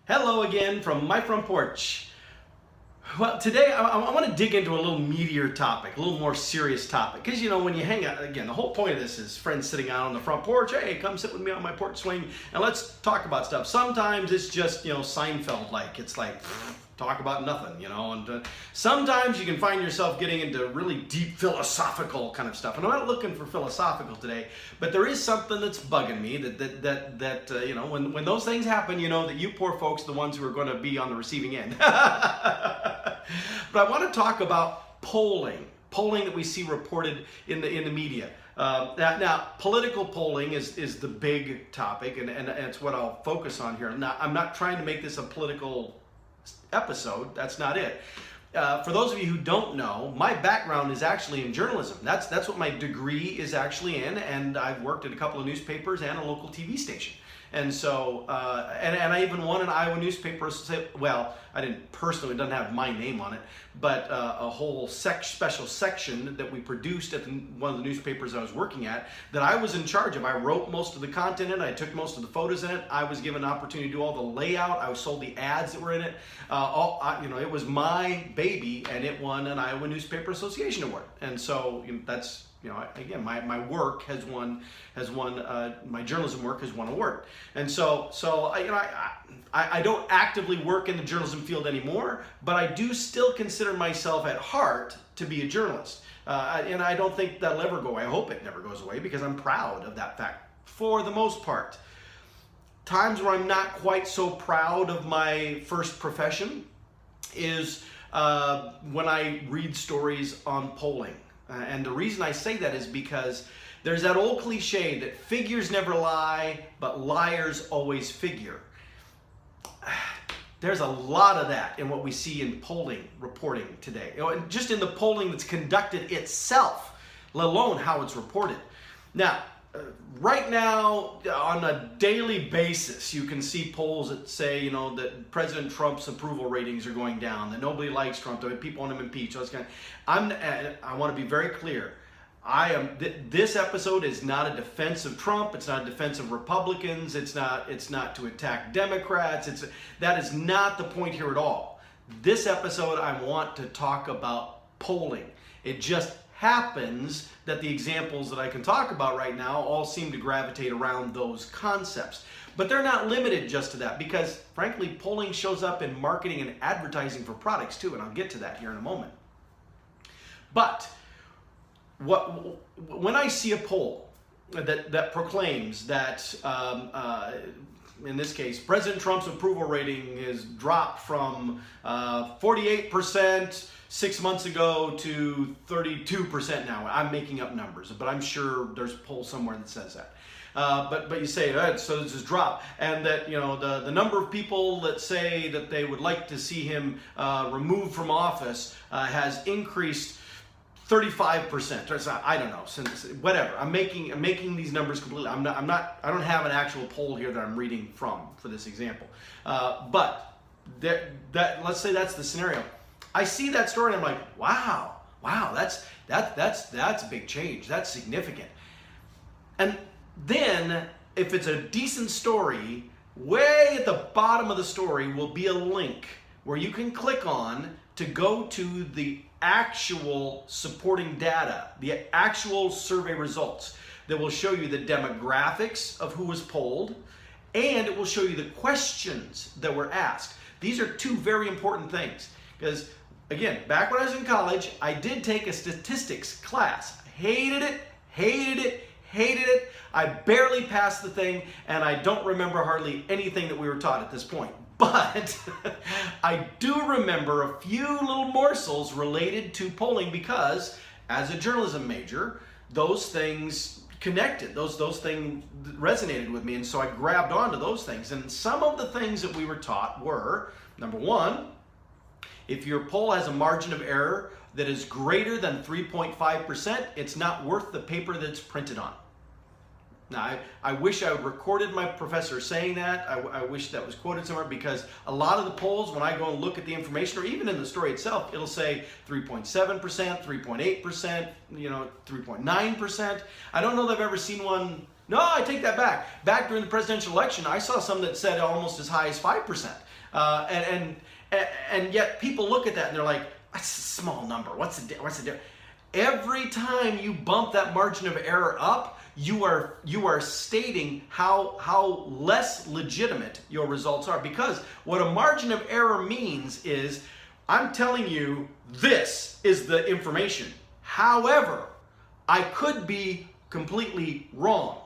Hello again from my front porch. Well, today I want to dig into a little meatier topic, a little more serious topic. Because, you know, when you hang out, again, the whole point of this is friends sitting out on the front porch. Hey, come sit with me on my porch swing and let's talk about stuff. Sometimes it's just, Seinfeld-like. It's like, talk about nothing, And sometimes you can find yourself getting into really deep philosophical kind of stuff. And I'm not looking for philosophical today, but there is something that's bugging me that when those things happen, you know that you poor folks are the ones who are going to be on the receiving end. But I want to talk about polling that we see reported in the media. Now, political polling is the big topic, and it's what I'll focus on here. Now, I'm not trying to make this a political episode. That's not it. For those of you who don't know, my background is actually in journalism. That's what my degree is actually in, and I've worked at a couple of newspapers and a local TV station. And so, and I even won an Iowa newspaper. Well, I didn't personally, it doesn't have my name on it, but a whole special section that we produced at one of the newspapers I was working at that I was in charge of. I wrote most of the content in it. I took most of the photos in it. I was given an opportunity to do all the layout. I was sold the ads that were in it. It was my baby, and it won an Iowa Newspaper Association award. And so that's, again, my work has won my journalism work has won an award. And so I don't actively work in the journalism field anymore, but I do still consider myself at heart to be a journalist. And I don't think that'll ever go away. I hope it never goes away because I'm proud of that fact for the most part. Times where I'm not quite so proud of my first profession is when I read stories on polling. And the reason I say that is because there's that old cliche that figures never lie, but liars always figure. There's a lot of that in what we see in polling reporting today. And just in the polling that's conducted itself, let alone how it's reported. Now, right now, on a daily basis, you can see polls that say, that President Trump's approval ratings are going down, that nobody likes Trump, that people want him impeached. I want to be very clear. This episode is not a defense of Trump. It's not a defense of Republicans. It's not to attack Democrats. That is not the point here at all. This episode, I want to talk about polling. It just happens that the examples that I can talk about right now all seem to gravitate around those concepts. But they're not limited just to that because, frankly, polling shows up in marketing and advertising for products too, and I'll get to that here in a moment. But when I see a poll that proclaims that, in this case, President Trump's approval rating is dropped from 48% 6 months ago to 32% now. I'm making up numbers, but I'm sure there's a poll somewhere that says that. But you say, so there's this drop, and that the number of people that say that they would like to see him removed from office has increased 35%. I don't know. Since whatever, I'm making these numbers completely. I don't have an actual poll here that I'm reading from for this example. But let's say that's the scenario. I see that story and I'm like, wow, that's a big change. That's significant. And then if it's a decent story, way at the bottom of the story will be a link where you can click on to go to the actual supporting data, the actual survey results that will show you the demographics of who was polled, and it will show you the questions that were asked. These are two very important things because, again, back when I was in college, I did take a statistics class. Hated it. I barely passed the thing, and I don't remember hardly anything that we were taught at this point. But I do remember a few little morsels related to polling because, as a journalism major, those things connected. Those things resonated with me, and so I grabbed onto those things. And some of the things that we were taught were, number one, if your poll has a margin of error that is greater than 3.5%, it's not worth the paper that it's printed on. Now, I wish I had recorded my professor saying that. I wish that was quoted somewhere because a lot of the polls, when I go and look at the information, or even in the story itself, it'll say 3.7%, 3.8%, 3.9%. I don't know that I've ever seen one. No, I take that back. Back during the presidential election, I saw some that said almost as high as 5%. And yet people look at that and they're like, that's a small number. What's the difference? Every time you bump that margin of error up, you are stating how less legitimate your results are. Because what a margin of error means is, I'm telling you this is the information. However, I could be completely wrong.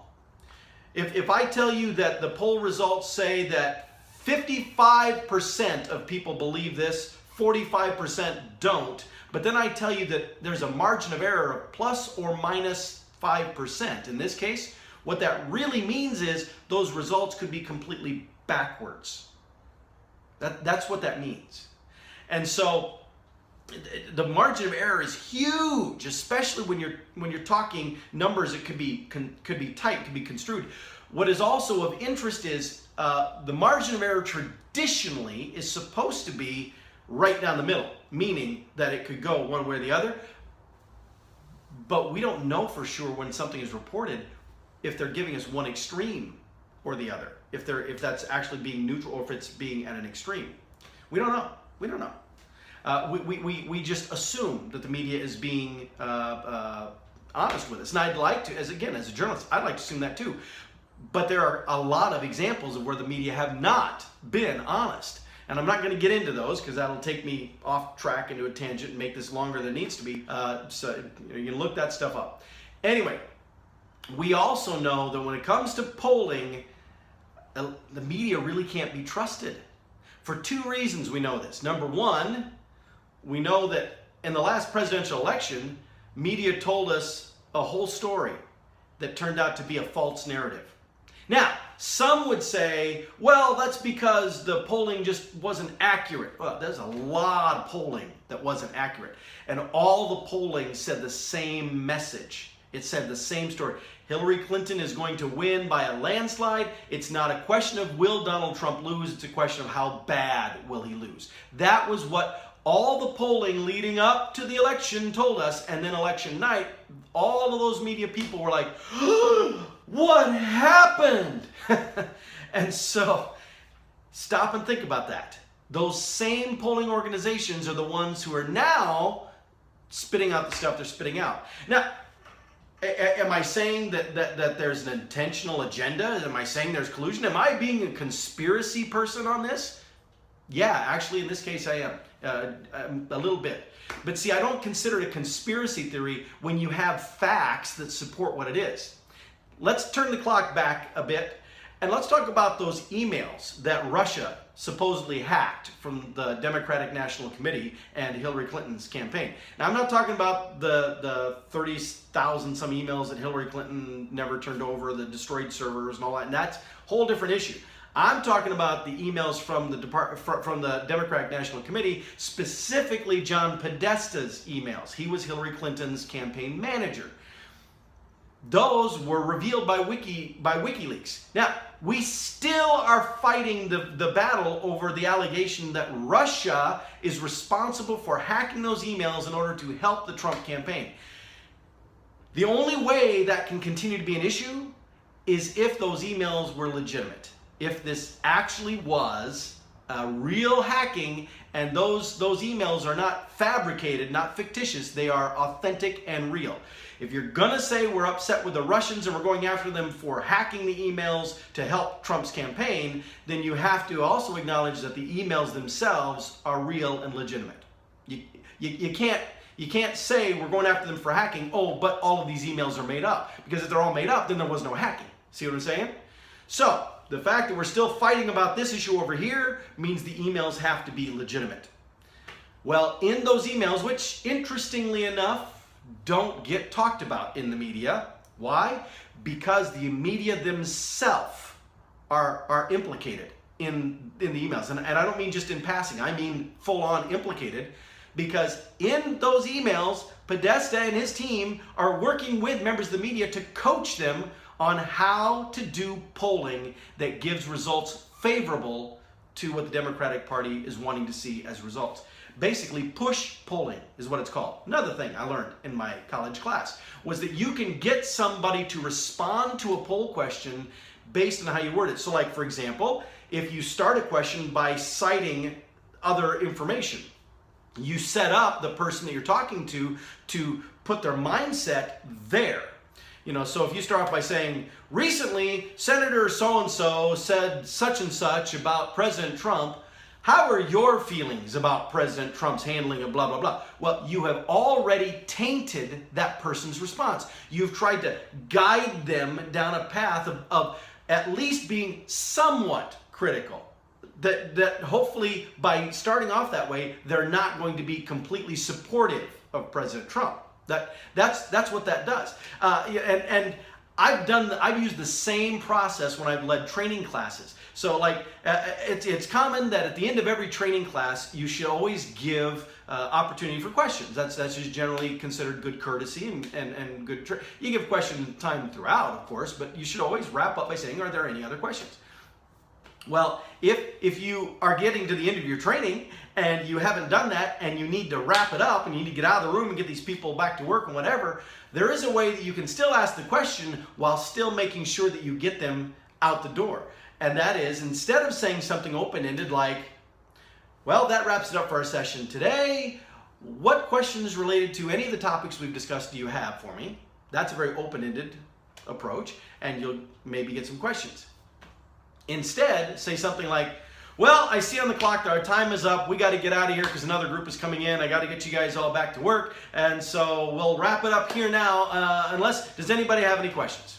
If I tell you that the poll results say that 55% of people believe this, 45% don't, but then I tell you that there's a margin of error of plus or minus 5%. In this case, what that really means is those results could be completely backwards. That's what that means. And so the margin of error is huge, especially when you're talking numbers that could be tight, could be construed. What is also of interest is the margin of error traditionally is supposed to be right down the middle, meaning that it could go one way or the other. But we don't know for sure when something is reported if they're giving us one extreme or the other, if that's actually being neutral or if it's being at an extreme. We don't know. We don't know. We just assume that the media is being honest with us. And I'd like to, as a journalist, I'd like to assume that too. But there are a lot of examples of where the media have not been honest. And I'm not going to get into those because that'll take me off track into a tangent and make this longer than it needs to be. So you can look that stuff up. Anyway, we also know that when it comes to polling, the media really can't be trusted. For two reasons we know this. Number one, we know that in the last presidential election, media told us a whole story that turned out to be a false narrative. Now, some would say, well, that's because the polling just wasn't accurate. Well, there's a lot of polling that wasn't accurate. And all the polling said the same message. It said the same story. Hillary Clinton is going to win by a landslide. It's not a question of will Donald Trump lose. It's a question of how bad will he lose. That was what all the polling leading up to the election told us. And then election night, all of those media people were like, what happened? And so stop and think about that. Those same polling organizations are the ones who are now spitting out the stuff they're spitting out. Now, am I saying that there's an intentional agenda? Am I saying there's collusion? Am I being a conspiracy person on this? Yeah, actually, in this case, I am. A little bit. But see, I don't consider it a conspiracy theory when you have facts that support what it is. Let's turn the clock back a bit and let's talk about those emails that Russia supposedly hacked from the Democratic National Committee and Hillary Clinton's campaign. Now, I'm not talking about the 30,000 some emails that Hillary Clinton never turned over, the destroyed servers and all that, and that's a whole different issue. I'm talking about the emails from the Democratic National Committee, specifically John Podesta's emails. He was Hillary Clinton's campaign manager. Those were revealed by WikiLeaks. Now, we still are fighting the battle over the allegation that Russia is responsible for hacking those emails in order to help the Trump campaign. The only way that can continue to be an issue is if those emails were legitimate. If this actually was real hacking and those emails are not fabricated, not fictitious, they are authentic and real. If you're gonna say we're upset with the Russians and we're going after them for hacking the emails to help Trump's campaign, then you have to also acknowledge that the emails themselves are real and legitimate. You can't say we're going after them for hacking, oh, but all of these emails are made up. Because if they're all made up, then there was no hacking. See what I'm saying? So, the fact that we're still fighting about this issue over here means the emails have to be legitimate. Well, in those emails, which interestingly enough, don't get talked about in the media. Why? Because the media themselves are implicated in the emails. And I don't mean just in passing, I mean full on implicated. Because in those emails, Podesta and his team are working with members of the media to coach them on how to do polling that gives results favorable to what the Democratic Party is wanting to see as results. Basically, push polling is what it's called. Another thing I learned in my college class was that you can get somebody to respond to a poll question based on how you word it. So like, for example, if you start a question by citing other information, you set up the person that you're talking to put their mindset there. You know, so if you start off by saying, recently, Senator so-and-so said such and such about President Trump, how are your feelings about President Trump's handling of blah, blah, blah? Well, you have already tainted that person's response. You've tried to guide them down a path of at least being somewhat critical. That hopefully by starting off that way, they're not going to be completely supportive of President Trump. That's what that does. And I've used the same process when I've led training classes. So like it's common that at the end of every training class, you should always give opportunity for questions. That's just generally considered good courtesy and good. You give question time throughout, of course, but you should always wrap up by saying, are there any other questions? Well, if you are getting to the end of your training and you haven't done that and you need to wrap it up and you need to get out of the room and get these people back to work and whatever, there is a way that you can still ask the question while still making sure that you get them out the door. And that is, instead of saying something open-ended like, well, that wraps it up for our session today. What questions related to any of the topics we've discussed do you have for me? That's a very open-ended approach, and you'll maybe get some questions. Instead, say something like, well, I see on the clock that our time is up. We got to get out of here because another group is coming in. I got to get you guys all back to work. And so we'll wrap it up here now, does anybody have any questions?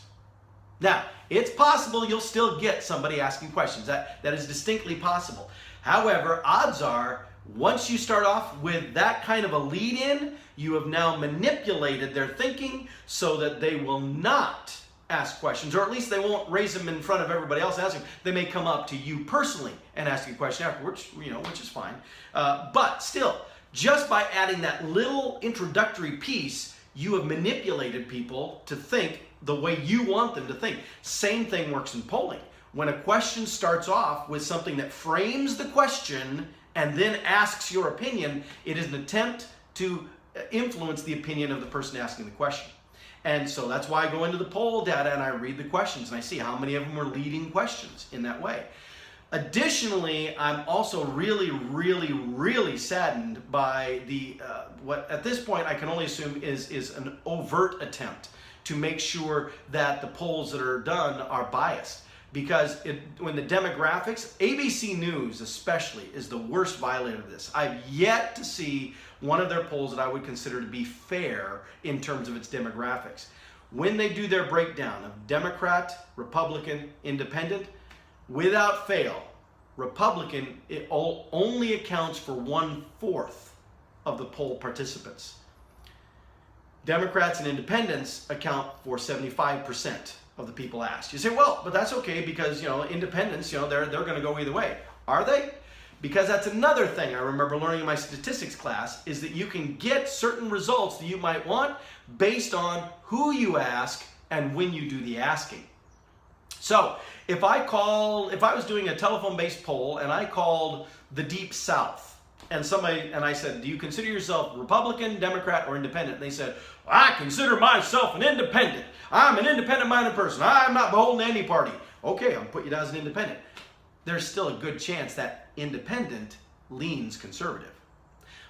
Now, it's possible you'll still get somebody asking questions. That is distinctly possible. However, odds are, once you start off with that kind of a lead-in, you have now manipulated their thinking so that they will not ask questions, or at least they won't raise them in front of everybody else asking. They may come up to you personally and ask you a question afterwards, which is fine. But still, just by adding that little introductory piece, you have manipulated people to think the way you want them to think. Same thing works in polling. When a question starts off with something that frames the question and then asks your opinion, it is an attempt to influence the opinion of the person asking the question. And so that's why I go into the poll data and I read the questions and I see how many of them are leading questions in that way. Additionally, I'm also really, really, really saddened by what at this point I can only assume is an overt attempt to make sure that the polls that are done are biased. Because when the demographics, ABC News especially, is the worst violator of this. I've yet to see one of their polls that I would consider to be fair in terms of its demographics. When they do their breakdown of Democrat, Republican, Independent, without fail, Republican only accounts for 1/4 of the poll participants. Democrats and Independents account for 75% of the people asked. You say, well, but that's okay because, independents, they're going to go either way. Are they? Because that's another thing I remember learning in my statistics class, is that you can get certain results that you might want based on who you ask and when you do the asking. So if I was doing a telephone-based poll and I called the Deep South, and I said, do you consider yourself Republican, Democrat, or Independent? And they said, well, I consider myself an independent. I'm an independent-minded person. I'm not beholden to any party. Okay, I'll put you down as an independent. There's still a good chance that independent leans conservative.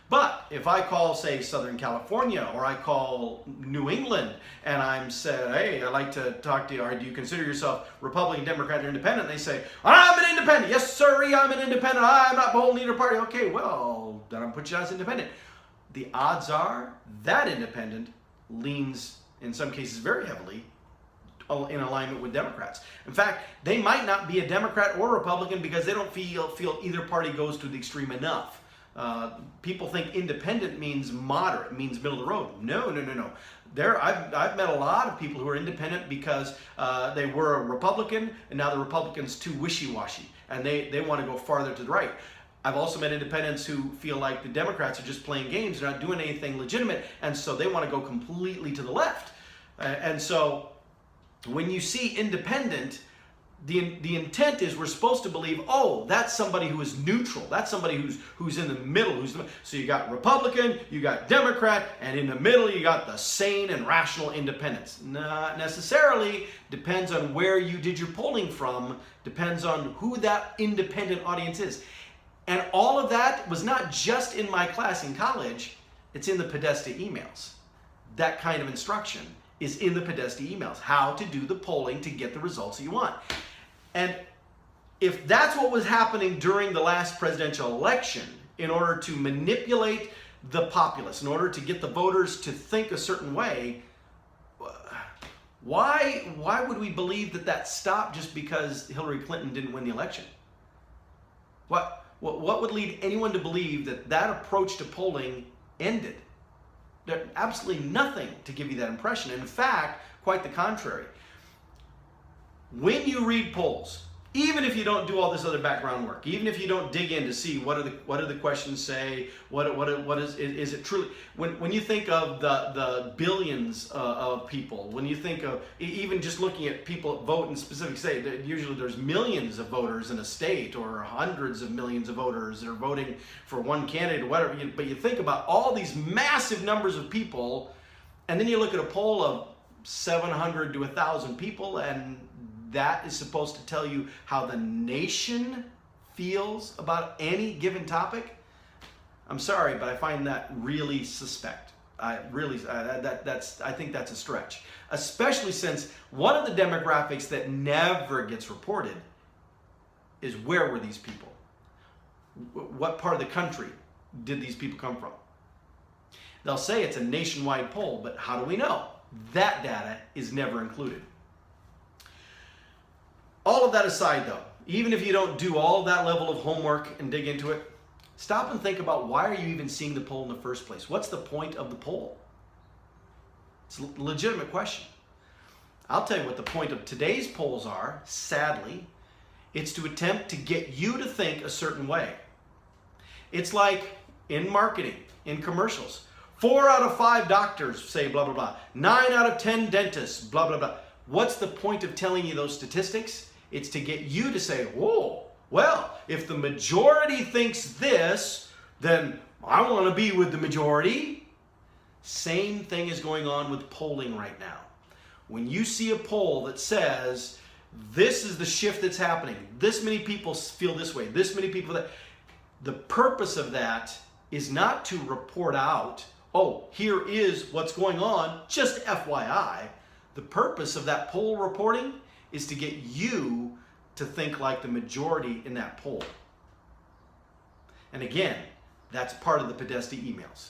But if I call, say, Southern California, or I call New England, and I'm said, hey, I'd like to talk to you, or do you consider yourself Republican, Democrat, or Independent? And they say, I'm an independent. Yes, sir, I'm an independent. I'm not beholden to either party. Okay, well, then I'll put you down as independent. The odds are that independent leans, in some cases very heavily, in alignment with Democrats. In fact, they might not be a Democrat or Republican because they don't feel either party goes to the extreme enough. People think independent means moderate, means middle of the road. No. I've met a lot of people who are independent because they were a Republican and now the Republican's too wishy-washy and they want to go farther to the right. I've also met independents who feel like the Democrats are just playing games, they're not doing anything legitimate, and so they want to go completely to the left. And so when you see independent, the intent is we're supposed to believe, oh, that's somebody who is neutral. That's somebody who's in the middle. So you got Republican, you got Democrat, and in the middle you got the sane and rational independents. Not necessarily. Depends on where you did your polling from. Depends on who that independent audience is. And all of that was not just in my class in college. It's in the Podesta emails. That kind of instruction is in the Podesta emails. How to do the polling to get the results that you want. And if that's what was happening during the last presidential election, in order to manipulate the populace, in order to get the voters to think a certain way, why would we believe that stopped just because Hillary Clinton didn't win the election? What would lead anyone to believe that approach to polling ended? There's absolutely nothing to give you that impression. In fact, quite the contrary. When you read polls, even if you don't do all this other background work, even if you don't dig in to see what do the questions say, what is it truly, when you think of the billions of people, when you think of even just looking at people vote in specific state, usually there's millions of voters in a state or hundreds of millions of voters that are voting for one candidate or whatever, but you think about all these massive numbers of people, and then you look at a poll of 700 to 1,000 people, and that is supposed to tell you how the nation feels about any given topic. I'm sorry, but I find that really suspect. I think that's a stretch, especially since one of the demographics that never gets reported is where were these people? What part of the country did these people come from? They'll say it's a nationwide poll, but how do we know? That data is never included. All of that aside though, even if you don't do all that level of homework and dig into it, stop and think about why are you even seeing the poll in the first place? What's the point of the poll? It's a legitimate question. I'll tell you what the point of today's polls are, sadly. It's to attempt to get you to think a certain way. It's like in marketing, in commercials. 4 out of 5 doctors say blah, blah, blah. 9 out of 10 dentists, blah, blah, blah. What's the point of telling you those statistics? It's to get you to say, whoa, well, if the majority thinks this, then I want to be with the majority. Same thing is going on with polling right now. When you see a poll that says, this is the shift that's happening, this many people feel this way, this many people that, the purpose of that is not to report out, oh, here is what's going on, just FYI. The purpose of that poll reporting is to get you to think like the majority in that poll. And again, that's part of the Podesta emails.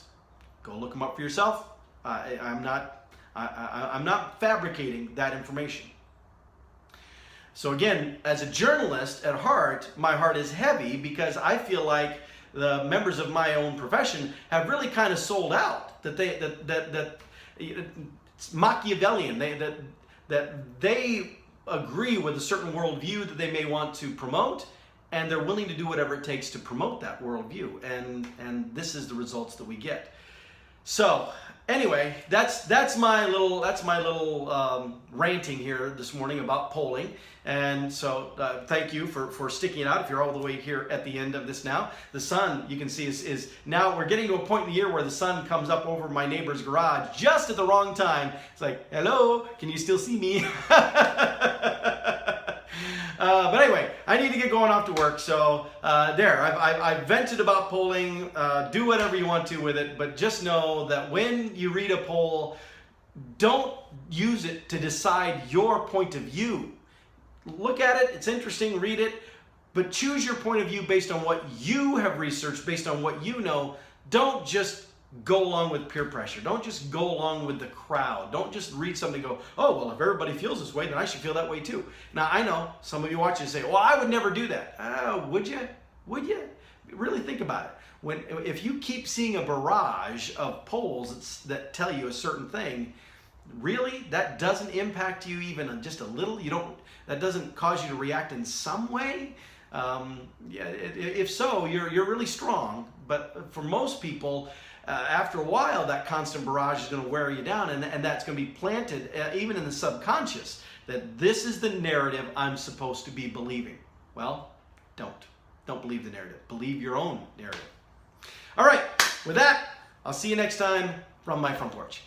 Go look them up for yourself. I'm not fabricating that information. So again, as a journalist at heart, my heart is heavy because I feel like the members of my own profession have really kind of sold out. That it's Machiavellian. That they agree with a certain worldview that they may want to promote, and they're willing to do whatever it takes to promote that worldview. And this is the results that we get. So anyway, that's my little ranting here this morning about polling. And so thank you for sticking it out. If you're all the way here at the end of this now, the sun, you can see, is now we're getting to a point in the year where the sun comes up over my neighbor's garage just at the wrong time. It's like, hello, can you still see me? But anyway, I need to get going off to work. So there, I've vented about polling. Do whatever you want to with it, but just know that when you read a poll, don't use it to decide your point of view. Look at it, it's interesting, read it, but choose your point of view based on what you have researched, based on what you know. Don't just go along with peer pressure. Don't just go along with the crowd. Don't just read something and go, oh, well, if everybody feels this way, then I should feel that way too. Now, I know some of you watching say, well, I would never do that. Would you? Would you? Really think about it. If you keep seeing a barrage of polls that tell you a certain thing, really, that doesn't impact you even just a little? That doesn't cause you to react in some way? Yeah, if so, you're really strong. But for most people, after a while, that constant barrage is going to wear you down, and that's going to be planted even in the subconscious, that this is the narrative I'm supposed to be believing. Well, don't believe the narrative. Believe your own narrative. All right, with that, I'll see you next time from my front porch.